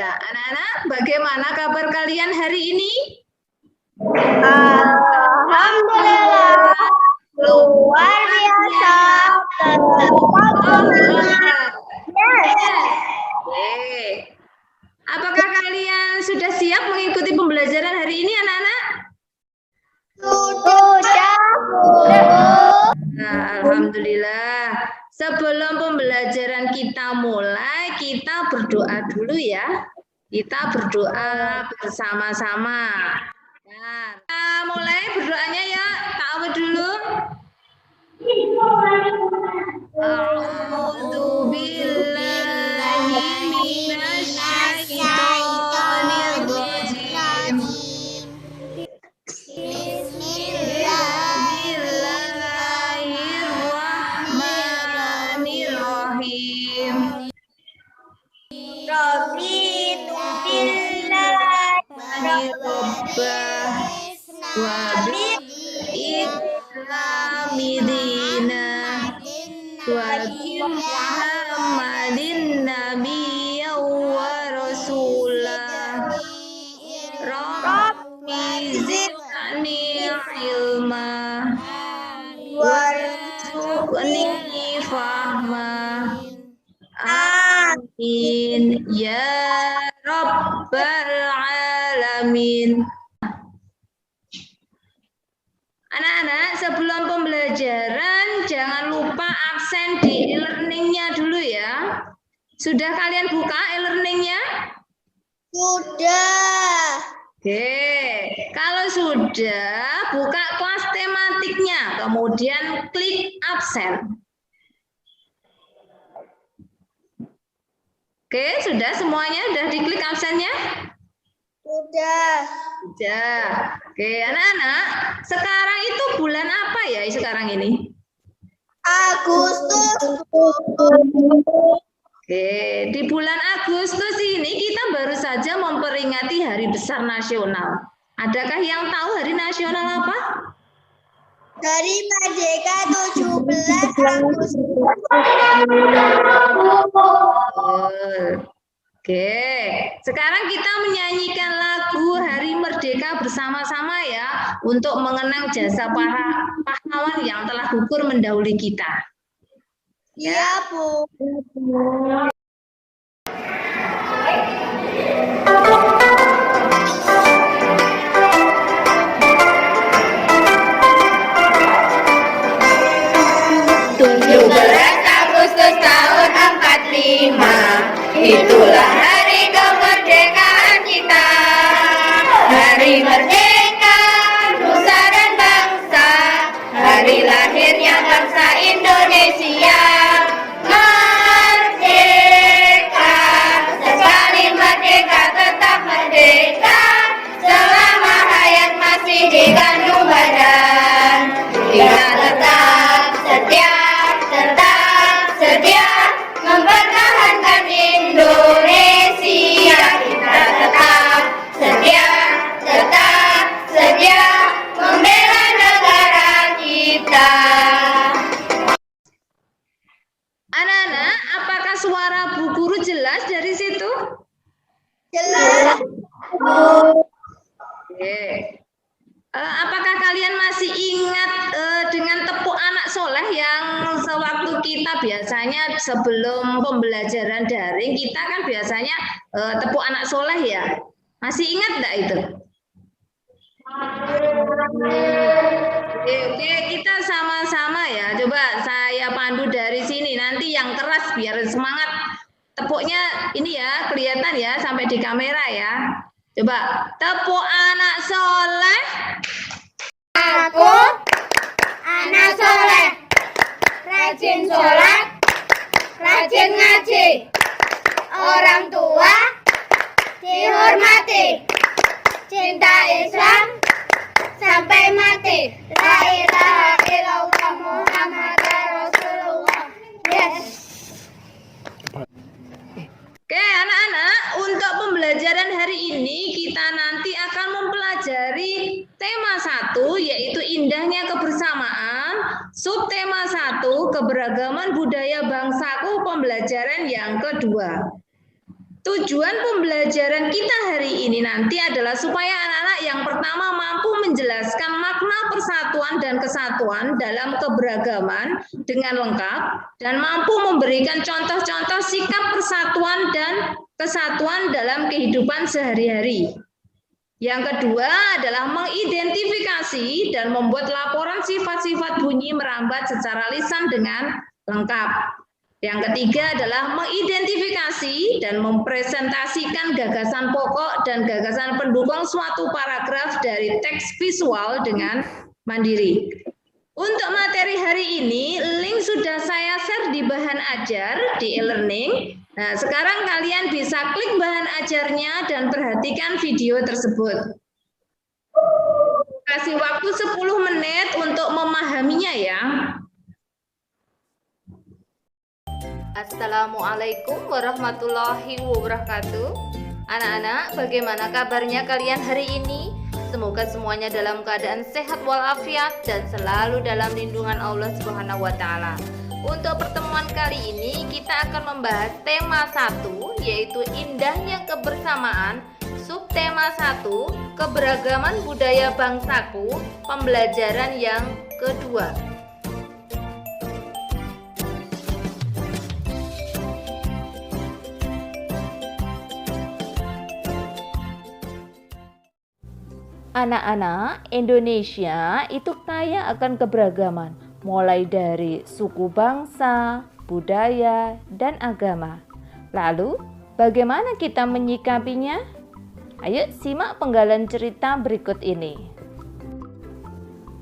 Ya, anak-anak, bagaimana kabar kalian hari ini? Alhamdulillah, luar biasa. Oke. Apakah kalian sudah siap mengikuti pembelajaran hari ini, anak-anak? Sudah. Nah, alhamdulillah. Sebelum pembelajaran kita mulai, kita berdoa dulu ya. Kita berdoa bersama-sama. Nah, kita mulai berdoanya ya. Tak apa dulu. A'udzu billahi minasyaitonir rajim. Bismillahirrahmanirrahim. Raditu billahi Rabbah wa bil islami dinah wa bi Muhammadin nabiyyan wa rasulah. Rabbi zidni ilma warzuqni fahma. Amin ya rabbal alamin. Anak-anak, sebelum pembelajaran jangan lupa absen di e-learning-nya dulu ya. Sudah kalian buka e-learning-nya? Sudah. Oke, kalau sudah buka kelas tematiknya, kemudian klik absen. Oke, sudah semuanya sudah diklik absennya? Sudah. Sudah. Oke, anak-anak, sekarang itu bulan apa ya sekarang ini? Agustus. Oke, di bulan Agustus ini kita baru saja memperingati Hari Besar Nasional. Adakah yang tahu Hari Nasional apa? Dari Merdeka 17 Agustus. Oke, sekarang kita menyanyikan lagu Hari Merdeka bersama-sama ya, untuk mengenang jasa para pahlawan yang telah gugur mendahului kita. Iya, Bu. Agustus tahun 45, itulah hari kemerdekaan kita. Hari merdeka, nusa dan bangsa, hari lahirnya bangsa Indonesia. Merdeka, sekali merdeka tetap merdeka, selama hayat masih dikandung badan. Kita tetap setia mempertahankan Indonesia. Kita tetap setia membela negara kita. Anak-anak, apakah suara Bu Guru jelas dari situ? Jelas. Oke. Apakah kalian masih ingat dengan tepuk anak soleh yang sewaktu kita biasanya sebelum pembelajaran daring kita kan biasanya tepuk anak soleh ya? Masih ingat enggak itu? Oke, kita sama-sama ya. Coba saya pandu dari sini, nanti yang keras biar semangat. Tepuknya ini ya, kelihatan ya sampai di kamera ya. Coba, tepuk anak soleh. Aku anak soleh, rajin sholat, rajin ngaji, orang tua dihormati, cinta Islam sampai mati. La ilaha illallah Muhammad Rasulullah. Yes. Oke, anak-anak, untuk pembelajaran hari ini kita nanti akan mempelajari tema 1 yaitu indahnya kebersamaan, subtema 1 keberagaman budaya bangsaku, pembelajaran yang kedua. tujuan pembelajaran kita hari ini nanti adalah supaya anak-anak yang pertama mampu menjelaskan makna persatuan dan kesatuan dalam keberagaman dengan lengkap dan mampu memberikan contoh-contoh sikap persatuan dan kesatuan dalam kehidupan sehari-hari. Yang kedua adalah mengidentifikasi dan membuat laporan sifat-sifat bunyi merambat secara lisan dengan lengkap. Yang ketiga adalah mengidentifikasi dan mempresentasikan gagasan pokok dan gagasan pendukung suatu paragraf dari teks visual dengan mandiri. Untuk materi hari ini, link sudah saya share di bahan ajar di e-learning. Nah, sekarang kalian bisa klik bahan ajarnya dan perhatikan video tersebut. Kasih waktu 10 menit untuk memahaminya ya. Assalamualaikum warahmatullahi wabarakatuh. Anak-anak, bagaimana kabarnya kalian hari ini? Semoga semuanya dalam keadaan sehat walafiat dan selalu dalam lindungan Allah Subhanahu wa taala. Untuk pertemuan kali ini kita akan membahas tema 1 yaitu indahnya kebersamaan, subtema 1 keberagaman budaya bangsaku, pembelajaran yang kedua. Anak-anak, Indonesia itu kaya akan keberagaman, mulai dari suku bangsa, budaya, dan agama. Lalu, bagaimana kita menyikapinya? Ayo simak penggalan cerita berikut ini.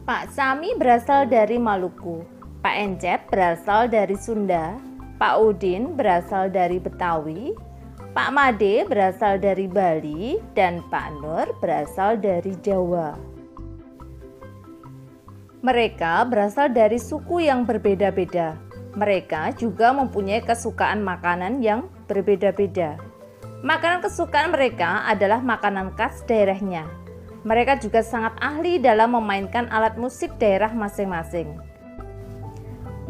Pak Sami berasal dari Maluku, Pak Encep berasal dari Sunda, Pak Udin berasal dari Betawi, Pak Made berasal dari Bali, dan Pak Nur berasal dari Jawa. Mereka berasal dari suku yang berbeda-beda. Mereka juga mempunyai kesukaan makanan yang berbeda-beda. Makanan kesukaan mereka adalah makanan khas daerahnya. Mereka juga sangat ahli dalam memainkan alat musik daerah masing-masing.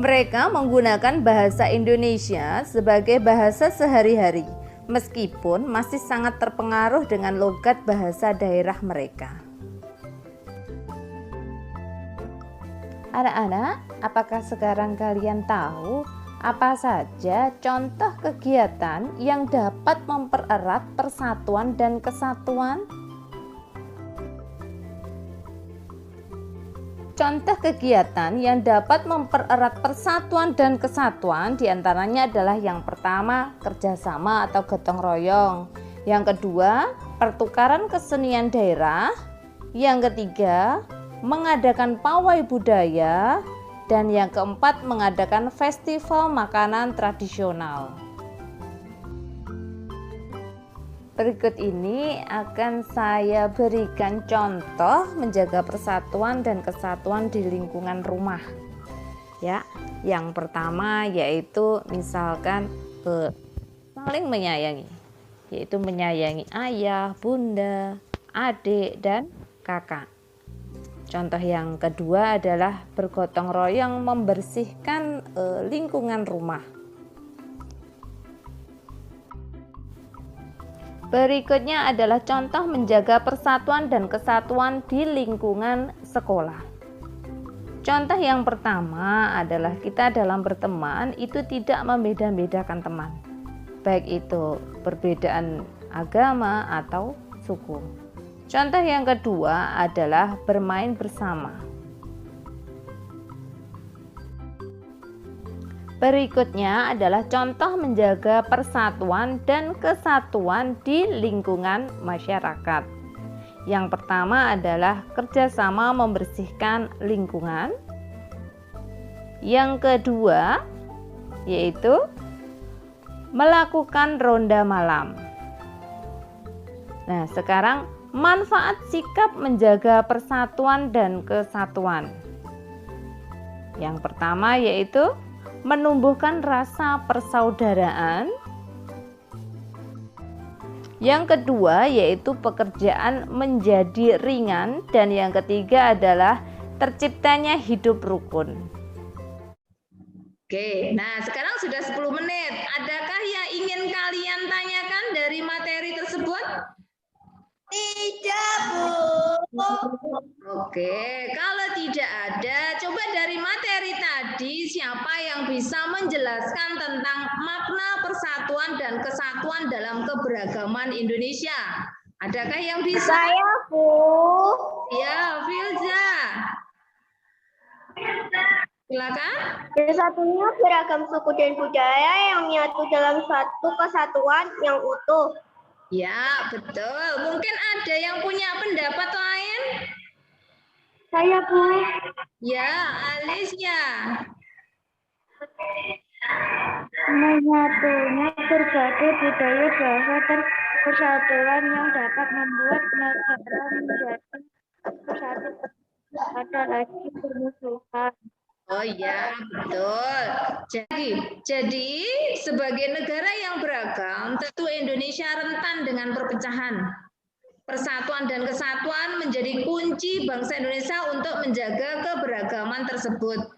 Mereka menggunakan bahasa Indonesia sebagai bahasa sehari-hari, meskipun masih sangat terpengaruh dengan logat bahasa daerah mereka. Anak-anak, apakah sekarang kalian tahu apa saja contoh kegiatan yang dapat mempererat persatuan dan kesatuan? Contoh kegiatan yang dapat mempererat persatuan dan kesatuan diantaranya adalah yang pertama, kerjasama atau gotong royong. Yang kedua, pertukaran kesenian daerah. Yang ketiga, mengadakan pawai budaya. Dan yang keempat, mengadakan festival makanan tradisional. Berikut ini akan saya berikan contoh menjaga persatuan dan kesatuan di lingkungan rumah. Ya, yang pertama yaitu misalkan saling menyayangi, yaitu menyayangi ayah, bunda, adik, dan kakak. Contoh yang kedua adalah bergotong royong membersihkan lingkungan rumah. Berikutnya adalah contoh menjaga persatuan dan kesatuan di lingkungan sekolah. Contoh yang pertama adalah kita dalam berteman itu tidak membeda-bedakan teman, baik itu perbedaan agama atau suku. Contoh yang kedua adalah bermain bersama. Berikutnya adalah contoh menjaga persatuan dan kesatuan di lingkungan masyarakat. Yang pertama adalah kerjasama membersihkan lingkungan. Yang kedua yaitu melakukan ronda malam. Nah, sekarang manfaat sikap menjaga persatuan dan kesatuan. Yang pertama yaitu menumbuhkan rasa persaudaraan. Yang kedua yaitu pekerjaan menjadi ringan, dan yang ketiga adalah terciptanya hidup rukun. Oke, nah sekarang sudah 10 menit. Adakah yang ingin kalian tanyakan dari materi tersebut? Tidak, Bu. Oke, kalau tidak ada, coba dari materi tadi siapa yang bisa menjelaskan tentang makna persatuan dan kesatuan dalam keberagaman Indonesia? Adakah yang bisa? Saya, Bu. Ya, Filza. Silakan. Satunya beragam suku dan budaya yang menyatu dalam satu kesatuan yang utuh. Ya, betul. Mungkin ada yang punya pendapat lain? Saya, Bu. Ya, Alicia. Menyatunya berbagai budaya, bahasa, dan persatuan yang dapat membuat negara menjadi bersatu. Ada lagi permusuhan. Oh ya, betul. Jadi sebagai negara yang beragam, tentu Indonesia rentan dengan perpecahan. Persatuan dan kesatuan menjadi kunci bangsa Indonesia untuk menjaga keberagaman tersebut.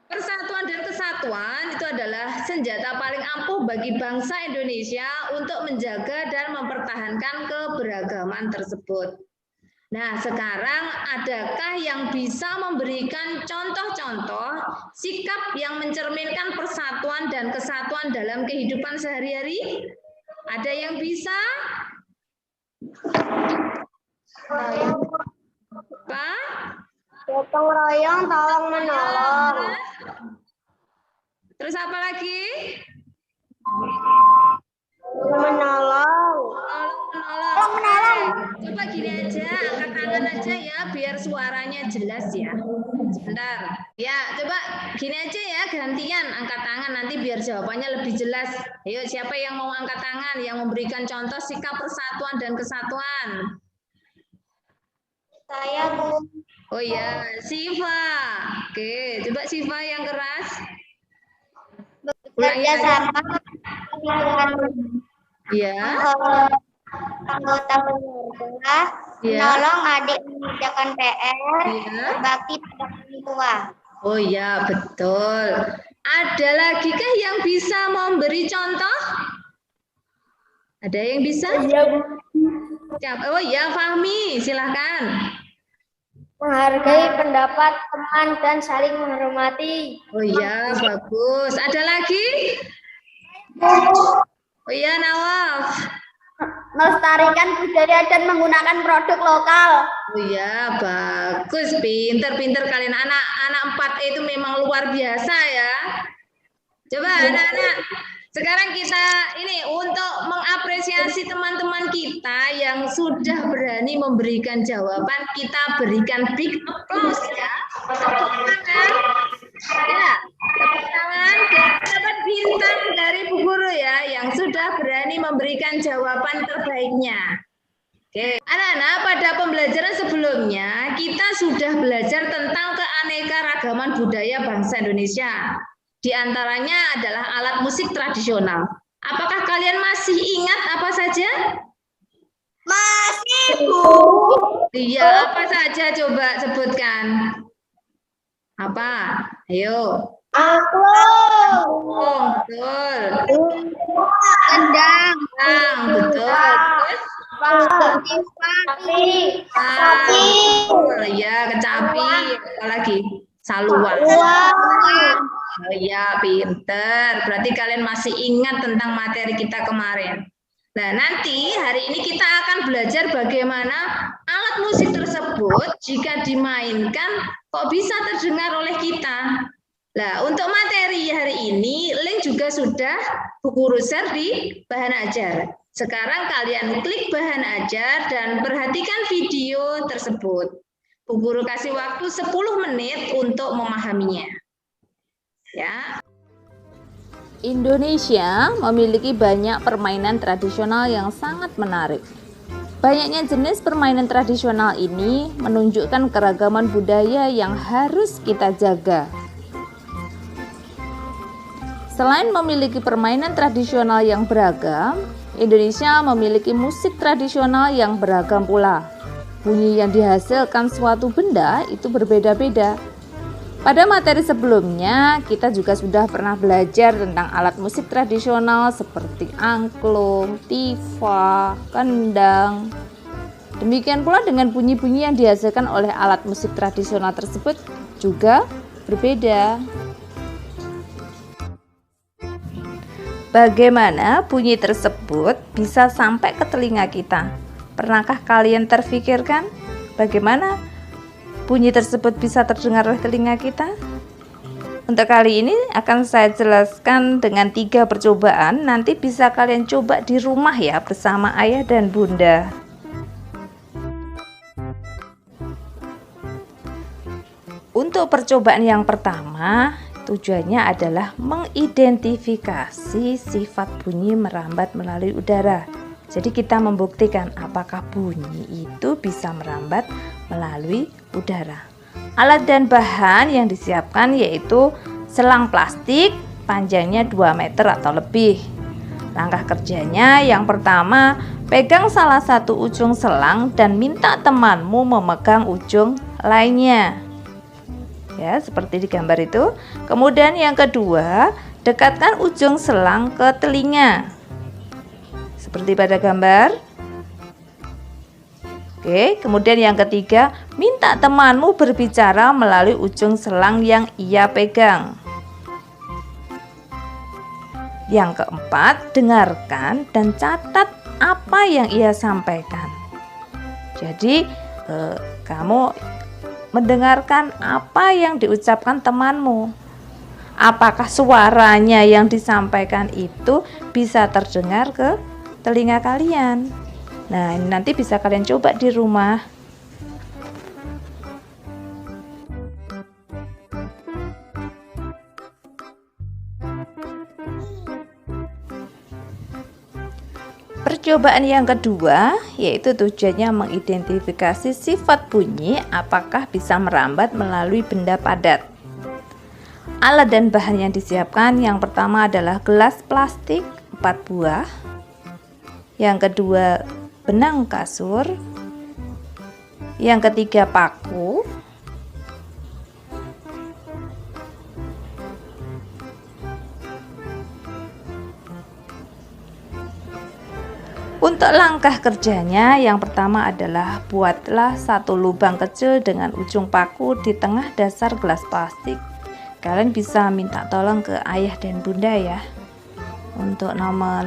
Persatuan dan kesatuan itu adalah senjata paling ampuh bagi bangsa Indonesia untuk menjaga dan mempertahankan keberagaman tersebut. Nah, sekarang adakah yang bisa memberikan contoh-contoh sikap yang mencerminkan persatuan dan kesatuan dalam kehidupan sehari-hari? Ada yang bisa? Apa? Gotong royong, tolong menolong. Terus apa lagi? Menolong. Menolong. Coba gini aja, angkat tangan aja ya, biar suaranya jelas ya. Sebentar. Ya, coba gini aja ya, gantian angkat tangan, nanti biar jawabannya lebih jelas. Ayo, siapa yang mau angkat tangan, yang memberikan contoh sikap persatuan dan kesatuan? Saya, Bu. Oh ya, Siva. Oke, coba Siva yang keras. Ulangi Bekerja lagi. sama Ya. anggota keluarga, Ya. menolong adik mengerjakan PR, Ya. berbakti pada orang tua. Oh ya, betul. Ada lagi kah yang bisa memberi contoh? Ada yang bisa? Iya, Bu. Siapa? Oh ya, Fahmi, silahkan. Menghargai pendapat teman dan saling menghormati. Oh ya, bagus. Ada lagi? Oh ya, Nawaf. Melestarikan budaya dan menggunakan produk lokal. Oh ya, bagus. Pinter-pinter kalian. Anak-anak 4 itu memang luar biasa ya. Coba anak-anak. Sekarang kita ini untuk mengapresiasi teman-teman kita yang sudah berani memberikan jawaban, kita berikan big applause ya. Tepuk tangan. Ya, tepuk tangan dan dapat bintang dari Bu Guru ya yang sudah berani memberikan jawaban terbaiknya. Oke, anak-anak, pada pembelajaran sebelumnya kita sudah belajar tentang keanekaragaman budaya bangsa Indonesia. Di antaranya adalah alat musik tradisional. Apakah kalian masih ingat apa saja? Masih, Bu. Iya, apa saja coba sebutkan. Apa? Ayo. Aku. Oh, betul. Kendang. Betul. Terus? Sapi. Betul. Ya, kecapi. Apalagi? Saluan. Oh iya, pinter. Berarti kalian masih ingat tentang materi kita kemarin. Nah, nanti hari ini kita akan belajar bagaimana alat musik tersebut jika dimainkan kok bisa terdengar oleh kita. Nah, untuk materi hari ini, link juga sudah Bu Guru share di bahan ajar. Sekarang kalian klik bahan ajar dan perhatikan video tersebut. Bu Guru kasih waktu 10 menit untuk memahaminya. Ya. Indonesia memiliki banyak permainan tradisional yang sangat menarik. Banyaknya jenis permainan tradisional ini menunjukkan keragaman budaya yang harus kita jaga. Selain memiliki permainan tradisional yang beragam, Indonesia memiliki musik tradisional yang beragam pula. Bunyi yang dihasilkan suatu benda itu berbeda-beda. Pada materi sebelumnya, kita juga sudah pernah belajar tentang alat musik tradisional seperti angklung, tifa, kendang. Demikian pula dengan bunyi-bunyi yang dihasilkan oleh alat musik tradisional tersebut juga berbeda. Bagaimana bunyi tersebut bisa sampai ke telinga kita? Pernahkah kalian terfikirkan bagaimana bunyi tersebut bisa terdengar oleh telinga kita? Untuk kali ini akan saya jelaskan dengan 3 percobaan. Nanti bisa kalian coba di rumah ya bersama ayah dan bunda. Untuk percobaan yang pertama, tujuannya adalah mengidentifikasi sifat bunyi merambat melalui udara. Jadi kita membuktikan apakah bunyi itu bisa merambat melalui udara. Alat dan bahan yang disiapkan yaitu selang plastik panjangnya 2 meter atau lebih. Langkah kerjanya yang pertama, pegang salah satu ujung selang dan minta temanmu memegang ujung lainnya. Ya, seperti di gambar itu. Kemudian yang kedua, dekatkan ujung selang ke telinga. Seperti pada gambar. Oke, kemudian yang ketiga, minta temanmu berbicara melalui ujung selang yang ia pegang. Yang keempat, dengarkan dan catat apa yang ia sampaikan. Jadi, kamu mendengarkan apa yang diucapkan temanmu. Apakah suaranya yang disampaikan itu bisa terdengar ke telinga kalian? Nah, ini nanti bisa kalian coba di rumah. Percobaan yang kedua yaitu tujuannya mengidentifikasi sifat bunyi apakah bisa merambat melalui benda padat. Alat dan bahan yang disiapkan yang pertama adalah gelas plastik 4 buah. Yang kedua benang kasur. Yang ketiga paku. Untuk langkah kerjanya yang pertama adalah buatlah satu lubang kecil dengan ujung paku di tengah dasar gelas plastik. Kalian bisa minta tolong ke ayah dan bunda ya. Untuk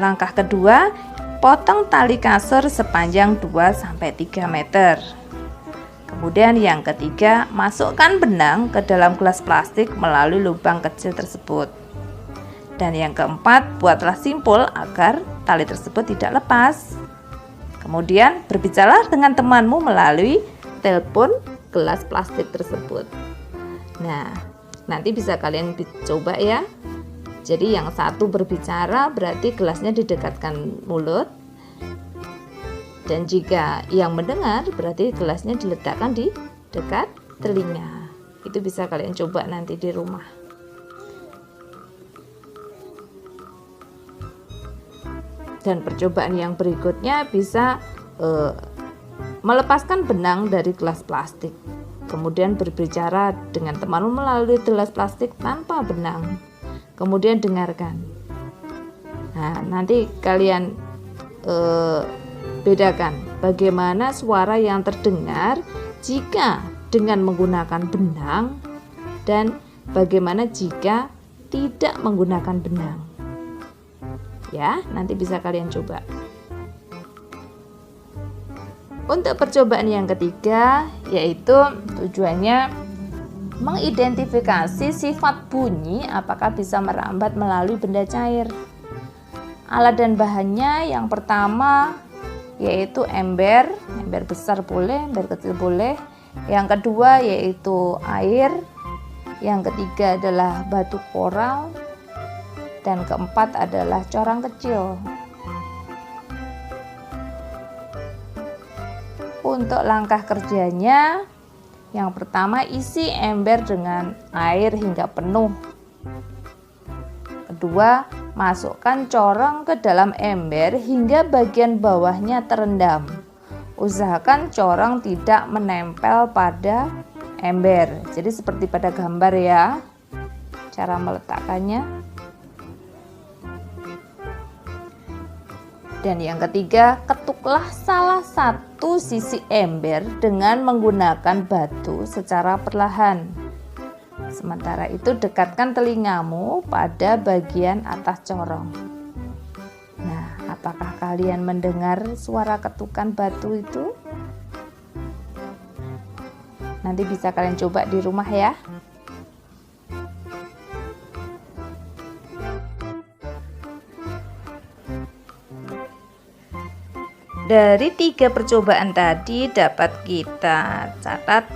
langkah kedua, potong tali kasur sepanjang 2-3 meter. Kemudian yang ketiga, masukkan benang ke dalam gelas plastik melalui lubang kecil tersebut. Dan yang keempat, buatlah simpul agar tali tersebut tidak lepas. Kemudian berbicaralah dengan temanmu melalui telepon gelas plastik tersebut. Nah, nanti bisa kalian coba ya. Jadi yang satu berbicara berarti gelasnya didekatkan mulut. Dan jika yang mendengar berarti gelasnya diletakkan di dekat telinga. Itu bisa kalian coba nanti di rumah. Dan percobaan yang berikutnya bisa melepaskan benang dari gelas plastik. Kemudian berbicara dengan temanmu melalui gelas plastik tanpa benang. Kemudian dengarkan. Nah, nanti kalian bedakan bagaimana suara yang terdengar jika dengan menggunakan benang dan bagaimana jika tidak menggunakan benang. Ya, nanti bisa kalian coba. Untuk percobaan yang ketiga yaitu tujuannya mengidentifikasi sifat bunyi apakah bisa merambat melalui benda cair. Alat dan bahannya yang pertama yaitu ember besar boleh, ember kecil boleh. Yang kedua yaitu air. Yang ketiga adalah batu koral. Dan keempat adalah corang kecil. Untuk langkah kerjanya, yang pertama isi ember dengan air hingga penuh. Kedua, masukkan corang ke dalam ember hingga bagian bawahnya terendam. Usahakan corang tidak menempel pada ember. Jadi seperti pada gambar ya, cara meletakkannya. Dan yang ketiga, ketuklah salah satu sisi ember dengan menggunakan batu secara perlahan. Sementara itu dekatkan telingamu pada bagian atas corong. Nah, apakah kalian mendengar suara ketukan batu itu? Nanti bisa kalian coba di rumah ya. Dari 3 percobaan tadi dapat kita catat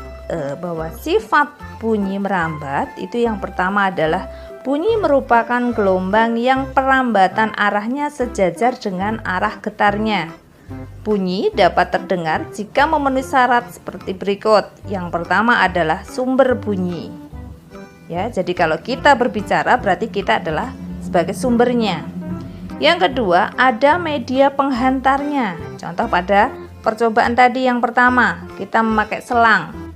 bahwa sifat bunyi merambat itu yang pertama adalah bunyi merupakan gelombang yang perambatan arahnya sejajar dengan arah getarnya. Bunyi dapat terdengar jika memenuhi syarat seperti berikut. Yang pertama adalah sumber bunyi. Ya, jadi kalau kita berbicara berarti kita adalah sebagai sumbernya. Yang kedua, ada media penghantarnya. Contoh pada percobaan tadi yang pertama, kita memakai selang.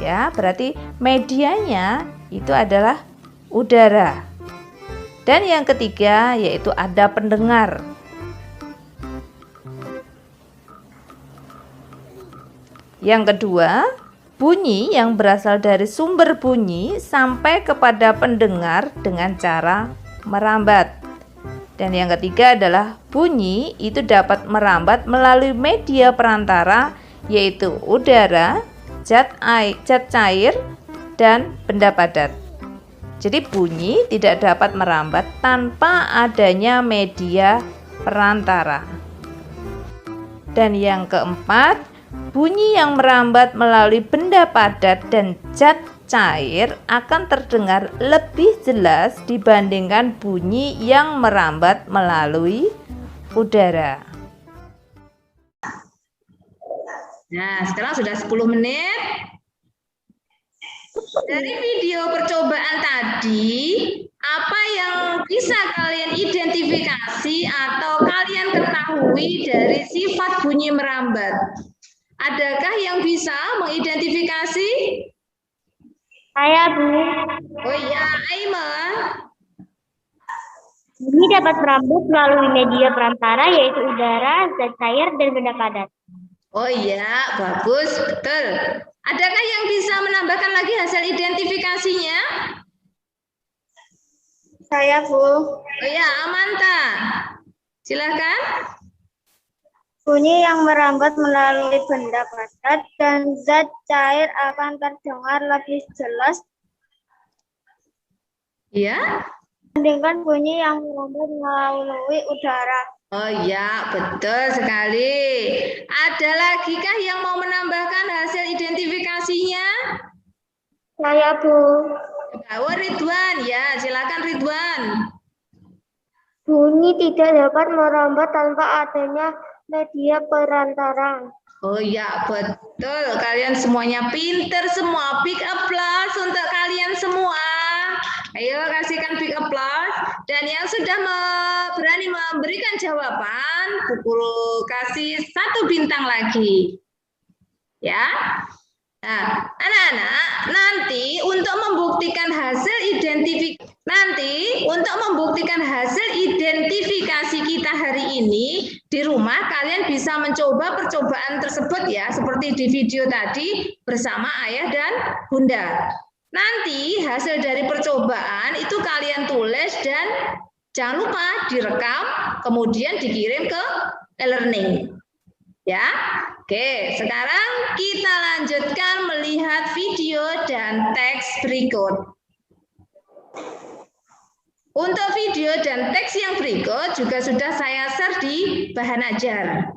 Ya, berarti medianya itu adalah udara. Dan yang ketiga yaitu ada pendengar. Yang kedua, bunyi yang berasal dari sumber bunyi sampai kepada pendengar dengan cara merambat. Dan yang ketiga adalah bunyi itu dapat merambat melalui media perantara yaitu udara, zat cair, dan benda padat. Jadi bunyi tidak dapat merambat tanpa adanya media perantara. Dan yang keempat, bunyi yang merambat melalui benda padat dan zat cair akan terdengar lebih jelas dibandingkan bunyi yang merambat melalui udara. Nah, sekarang sudah 10 menit. Dari video percobaan tadi, apa yang bisa kalian identifikasi atau kalian ketahui dari sifat bunyi merambat? Adakah yang bisa mengidentifikasi? Saya, Bu. Oh iya, Aiman. Bunyi dapat merambat melalui media perantara yaitu udara, zat cair, dan benda padat. Oh iya, bagus, betul. Adakah yang bisa menambahkan lagi hasil identifikasinya? Saya, Bu. Oh iya, Amanta. Silakan. Bunyi yang merambat melalui benda padat dan zat cair akan terdengar lebih jelas Ya. dibandingkan bunyi yang merambat melalui udara. Oh iya, betul sekali. Ada lagi kah yang mau menambahkan hasil identifikasinya? Saya, Bu. Oh, Ridwan, ya, silakan Ridwan. Bunyi tidak dapat merambat tanpa adanya media perantara. Oh iya, betul. Kalian semuanya pinter semua. Big applause untuk kalian semua. Ayo kasihkan big applause. Dan yang sudah berani memberikan jawaban, kasih 1 bintang lagi. Ya. Nah, anak-anak, nanti untuk membuktikan hasil identifikasi kita hari ini di rumah, kalian bisa mencoba percobaan tersebut ya, seperti di video tadi bersama ayah dan bunda. Nanti hasil dari percobaan itu kalian tulis dan jangan lupa direkam, kemudian dikirim ke e-learning. Ya, oke. Sekarang kita lanjutkan melihat video dan teks berikut. Untuk video dan teks yang berikut juga sudah saya share di bahan ajar.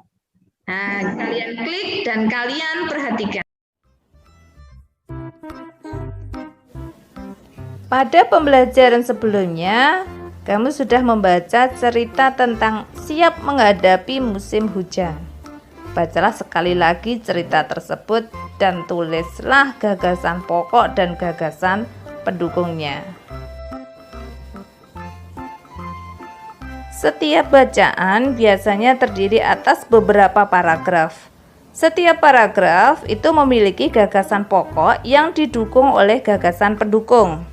Nah, kalian klik dan kalian perhatikan. Pada pembelajaran sebelumnya, kamu sudah membaca cerita tentang siap menghadapi musim hujan. Bacalah sekali lagi cerita tersebut dan tulislah gagasan pokok dan gagasan pendukungnya. Setiap bacaan biasanya terdiri atas beberapa paragraf. Setiap paragraf itu memiliki gagasan pokok yang didukung oleh gagasan pendukung.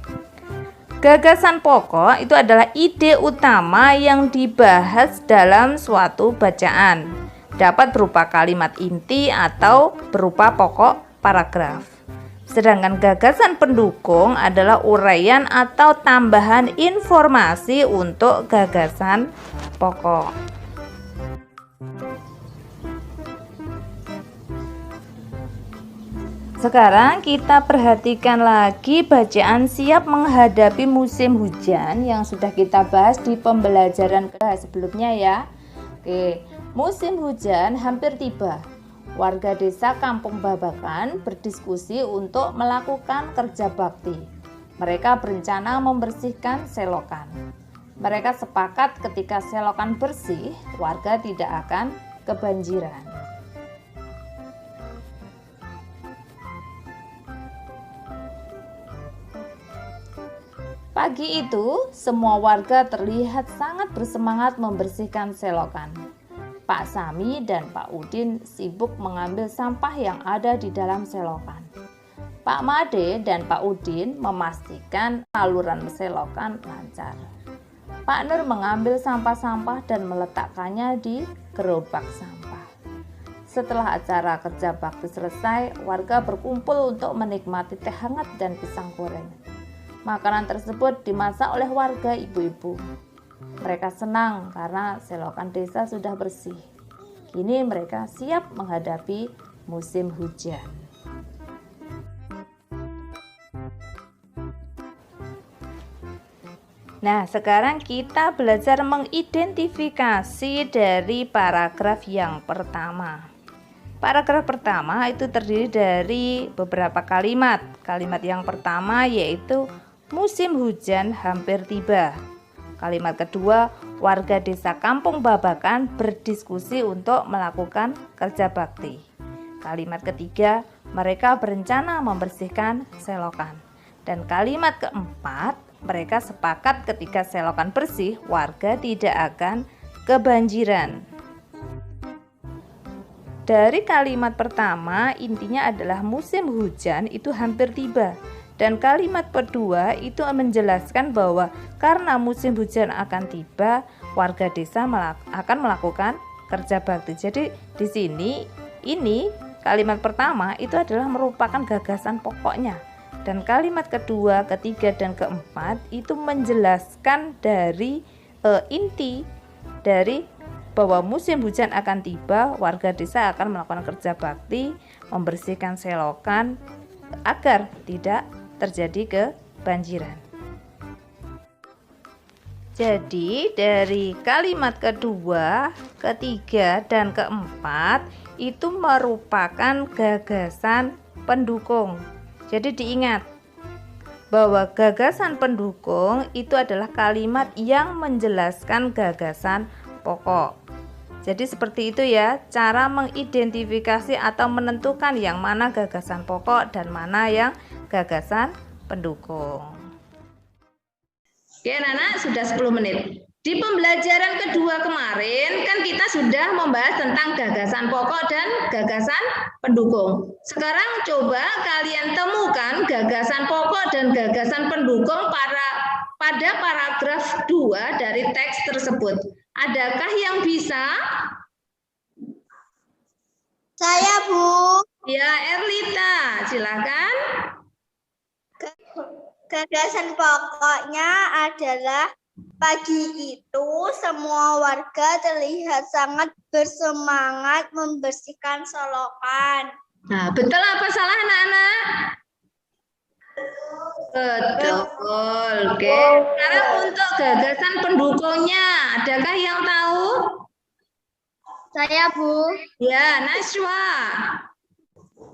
Gagasan pokok itu adalah ide utama yang dibahas dalam suatu bacaan. Dapat berupa kalimat inti atau berupa pokok paragraf. Sedangkan gagasan pendukung adalah uraian atau tambahan informasi untuk gagasan pokok. Sekarang kita perhatikan lagi bacaan siap menghadapi musim hujan yang sudah kita bahas di pembelajaran sebelumnya ya. Oke, musim hujan hampir tiba. Warga desa Kampung Babakan berdiskusi untuk melakukan kerja bakti. Mereka berencana membersihkan selokan. Mereka sepakat ketika selokan bersih, warga tidak akan kebanjiran. Pagi itu, semua warga terlihat sangat bersemangat membersihkan selokan. Pak Sami dan Pak Udin sibuk mengambil sampah yang ada di dalam selokan. Pak Made dan Pak Udin memastikan saluran selokan lancar. Pak Nur mengambil sampah-sampah dan meletakkannya di gerobak sampah. Setelah acara kerja bakti selesai, warga berkumpul untuk menikmati teh hangat dan pisang goreng. Makanan tersebut dimasak oleh warga ibu-ibu. Mereka senang karena selokan desa sudah bersih. Kini mereka siap menghadapi musim hujan. Nah, sekarang kita belajar mengidentifikasi dari paragraf yang pertama. Paragraf pertama itu terdiri dari beberapa kalimat. Kalimat yang pertama yaitu musim hujan hampir tiba. Kalimat kedua, warga desa Kampung Babakan berdiskusi untuk melakukan kerja bakti. Kalimat ketiga, mereka berencana membersihkan selokan. Dan kalimat keempat, mereka sepakat ketika selokan bersih, warga tidak akan kebanjiran. Dari kalimat pertama, intinya adalah musim hujan itu hampir tiba. Dan kalimat kedua itu menjelaskan bahwa karena musim hujan akan tiba, warga desa akan melakukan kerja bakti. Jadi di sini ini kalimat pertama itu adalah merupakan gagasan pokoknya. Dan kalimat kedua, ketiga, dan keempat itu menjelaskan dari inti dari bahwa musim hujan akan tiba, warga desa akan melakukan kerja bakti, membersihkan selokan agar tidak terjadi kebanjiran. Jadi dari kalimat kedua, ketiga, dan keempat itu merupakan gagasan pendukung. Jadi diingat bahwa gagasan pendukung itu adalah kalimat yang menjelaskan gagasan pokok. Jadi seperti itu ya, cara mengidentifikasi atau menentukan yang mana gagasan pokok dan mana yang gagasan pendukung. Oke, Nana, sudah 10 menit. Di pembelajaran kedua kemarin kan kita sudah membahas tentang gagasan pokok dan gagasan pendukung. Sekarang coba kalian temukan gagasan pokok dan gagasan pendukung pada paragraf 2 dari teks tersebut. Adakah yang bisa? Saya, Bu. Ya, Erlita, silakan. Gagasan pokoknya adalah pagi itu semua warga terlihat sangat bersemangat membersihkan selokan. Nah, betul apa salah anak-anak? Betul. Oke. Sekarang untuk gagasan pendukungnya, adakah yang tahu? Saya, Bu. Ya, Najwa.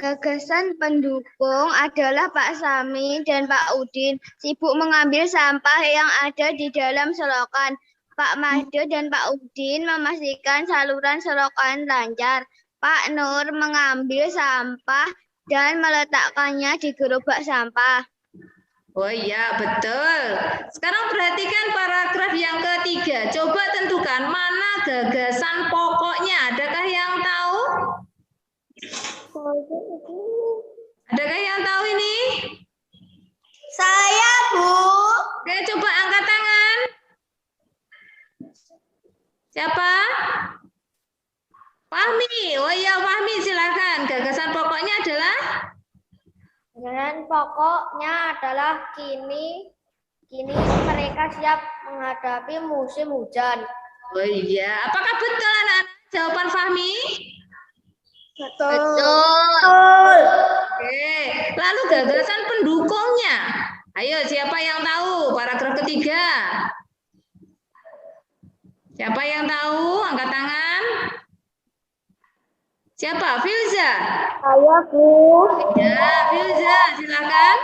Gagasan pendukung adalah Pak Sami dan Pak Udin sibuk mengambil sampah yang ada di dalam selokan. Pak Made dan Pak Udin memastikan saluran selokan lancar. Pak Nur mengambil sampah dan meletakkannya di gerobak sampah. Oh iya, betul. Sekarang perhatikan paragraf yang ketiga. Coba tentukan mana gagasan pokoknya. Adakah yang tahu? Adakah yang tahu ini? Saya, Bu. Oke, coba angkat tangan. Siapa? Fahmi. Oh iya, Fahmi silakan. Gagasan pokoknya adalah? Dan pokoknya adalah kini mereka siap menghadapi musim hujan. Oh iya, apakah betul anak-anak jawaban Fahmi? Betul. Oke, lalu gagasan pendukungnya. Ayo, siapa yang tahu? Paragraf ketiga. Siapa yang tahu? Angkat tangan. Siapa? Filza. Saya, Bu. Ya, Filza, silakan.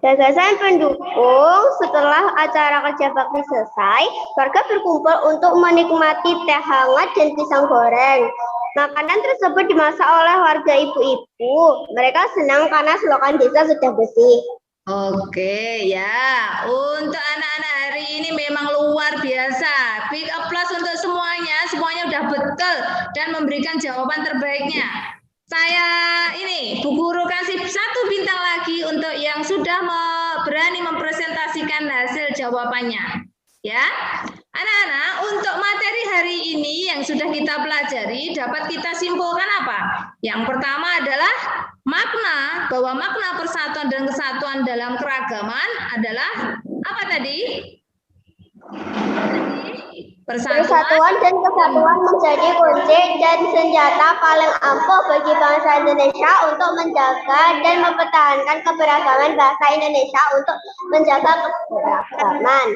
Gagasan pendukung setelah acara kerja bakti selesai, warga berkumpul untuk menikmati teh hangat dan pisang goreng. Makanan tersebut dimasak oleh warga ibu-ibu. Mereka senang karena selokan desa sudah bersih. Oke, ya. Untuk anak-anak hari ini memang luar biasa. Big applause untuk semuanya. Semuanya udah betul dan memberikan jawaban terbaiknya. Saya Bu Guru kasih 1 bintang lagi untuk yang sudah berani mempresentasikan hasil jawabannya. Ya, anak-anak, untuk materi hari ini yang sudah kita pelajari dapat kita simpulkan apa? Yang pertama adalah makna, bahwa makna persatuan dan kesatuan dalam keragaman adalah apa tadi? Persatuan dan kesatuan menjadi kunci dan senjata paling ampuh bagi bangsa Indonesia untuk menjaga dan mempertahankan keberagaman bahasa Indonesia untuk menjaga keberagaman.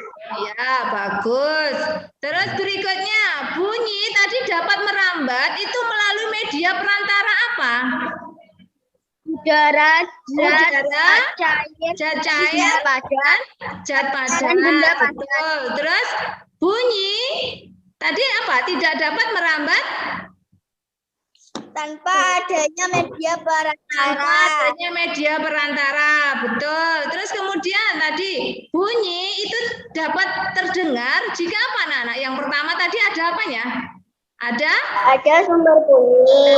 Ya, bagus. Terus berikutnya, bunyi tadi dapat merambat itu melalui media perantara apa? Udara, Zat cair, padan, zat padan. dan benda padan. Betul. Terus bunyi tadi apa? Tidak dapat merambat Tanpa adanya media perantara. tanpa adanya media perantara. Betul. Terus kemudian tadi bunyi itu dapat terdengar jika apa, anak-anak? Yang pertama tadi ada apanya? Ada sumber bunyi.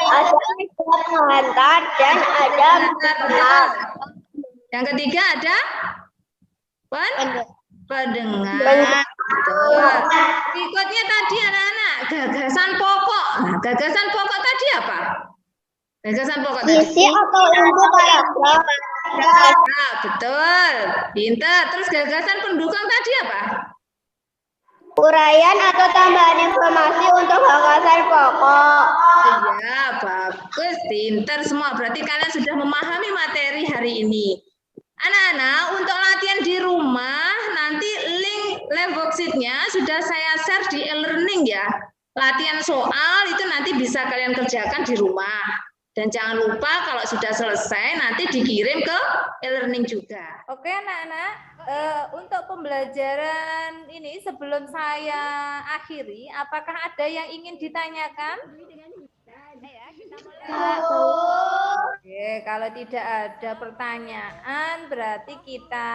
Ada media pengantar dan ada pendengar. Yang ketiga ada pendengar. Betul. Berikutnya tadi anak-anak gagasan pokok. Nah, gagasan pokok tadi apa? Gagasan pokok tadi. Isi atau inti paragraf. Nah, betul. Pintar. Terus gagasan pendukung tadi apa? Uraian atau tambahan informasi untuk gagasan pokok. Iya, bagus. Pintar semua. Berarti kalian sudah memahami materi hari ini. Anak-anak, untuk latihan di rumah, nanti link live worksheet-nya sudah saya share di e-learning ya. Latihan soal itu nanti bisa kalian kerjakan di rumah. Dan jangan lupa kalau sudah selesai nanti dikirim ke e-learning juga. Oke anak-anak, untuk pembelajaran ini sebelum saya akhiri, apakah ada yang ingin ditanyakan? Oke, kalau tidak ada pertanyaan berarti kita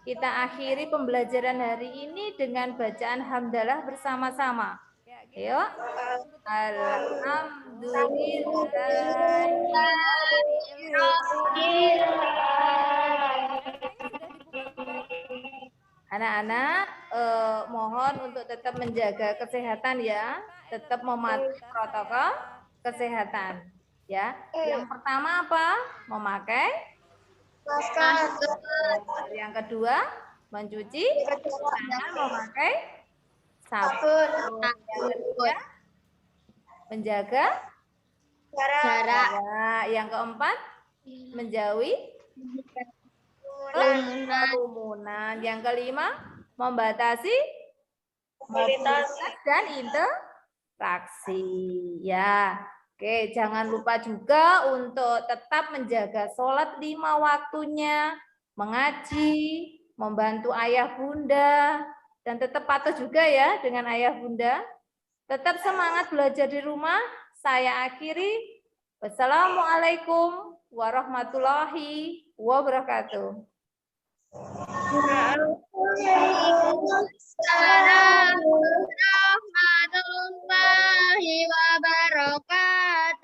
kita akhiri pembelajaran hari ini dengan bacaan hamdalah bersama-sama. Ayo. Anak-anak, mohon untuk tetap menjaga kesehatan ya, tetap mematuhi protokol kesehatan ya. Yang pertama apa? Memakai masker. Yang kedua, mencuci tangan memakai sabun. Yang ketiga, menjaga jarak. Yang keempat, menjauhi kerumunan. Yang kelima, membatasi mobilitas dan interaksi. Ya, oke. Jangan lupa juga untuk tetap menjaga sholat 5 waktunya, mengaji, membantu ayah bunda, dan tetap patuh juga ya dengan ayah bunda. Tetap semangat belajar di rumah. Saya akhiri. Wassalamualaikum warahmatullahi wabarakatuh. Assalamualaikum warahmatullahi wabarakatuh.